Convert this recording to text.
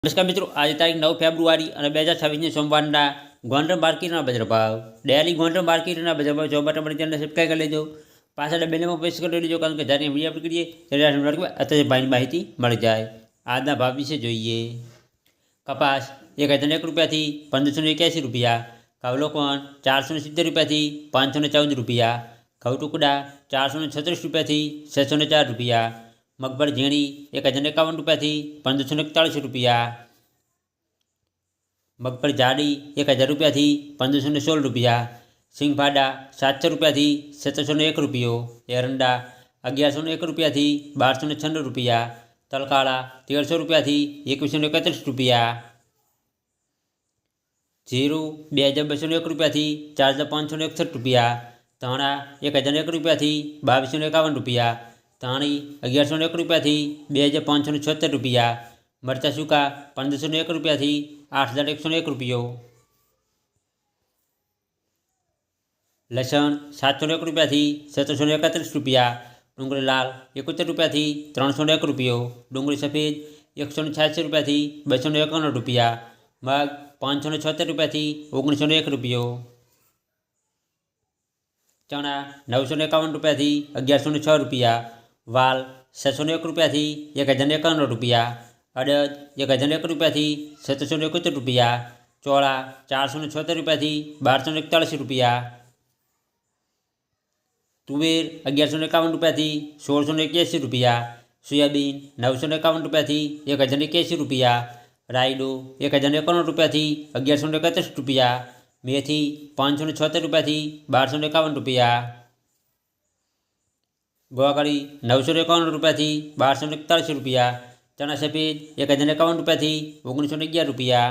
નમસ્કાર મિત્રો, આજે તારીખ 9 ફેબ્રુઆરી અને 2026 સોમવારના ગોંડલ માર્કેટના બજાર ભાવ. ડેલી ગોંડલ માર્કેટના બજાર ભાવ જોવા માટે ચેનલ સબસ્ક્રાઈબ કરી લેજો. પાછળ બેલમાં પ્રેસ કરી લેજો, કારણ કે જ્યારે વિડીયો અપલોડ કરીએ ત્યારે અત્યારે ભાવની માહિતી મળી જાય. આજના ભાવ વિશે જોઈએ. કપાસ 1001 રૂપિયાથી 1581 રૂપિયા. ઘઉં 470 રૂપિયાથી 514 રૂપિયા. ઘઉં ટુકડા 436 રૂપિયાથી 604 રૂપિયા. મગફળી ઝીણી 1051 રૂપિયાથી 1541 રૂપિયા. મગફળી જાડી 1000 રૂપિયાથી 1516 રૂપિયા. સિંગફાડા 700 રૂપિયાથી 701 રૂપિયો. એરંડા 1101 રૂપિયાથી 1296 રૂપિયા. તલકાળા 1300 રૂપિયાથી 2131 રૂપિયા. જીરું 2201 રૂપિયાથી 4561 રૂપિયા. ધાણા 1001 રૂપિયાથી 2251 રૂપિયા. ધાણી 1101 રૂપિયાથી 2576 રૂપિયા. મરચાં સૂકા 1501 રૂપિયાથી 8101 રૂપિયો. લસણ 701 રૂપિયાથી 731 રૂપિયા. ડુંગળી લાલ 71 રૂપિયાથી 301 રૂપિયો. ડુંગળી સફેદ 186 રૂપિયાથી 251 રૂપિયા. મગ 576 રૂપિયાથી 1901 રૂપિયો. ચણા 951 રૂપિયાથી 1106 રૂપિયા. વાલ 601 રૂપિયાથી 1051 રૂપિયા. અડદ 1001 રૂપિયાથી 771 રૂપિયા. ચોળા 476 રૂપિયાથી 1241 રૂપિયા. તુવેર 1151 રૂપિયાથી 1681 રૂપિયા. સોયાબીન 951 રૂપિયાથી 1081 રૂપિયા. રાયડો 1051 રૂપિયાથી 1131 રૂપિયા. મેથી 576 રૂપિયાથી 1251 રૂપિયા. ગોવાકળી 951 રૂપિયાથી 1241 રૂપિયા. ચણા સફેદ 1051 રૂપિયાથી 1911 રૂપિયા.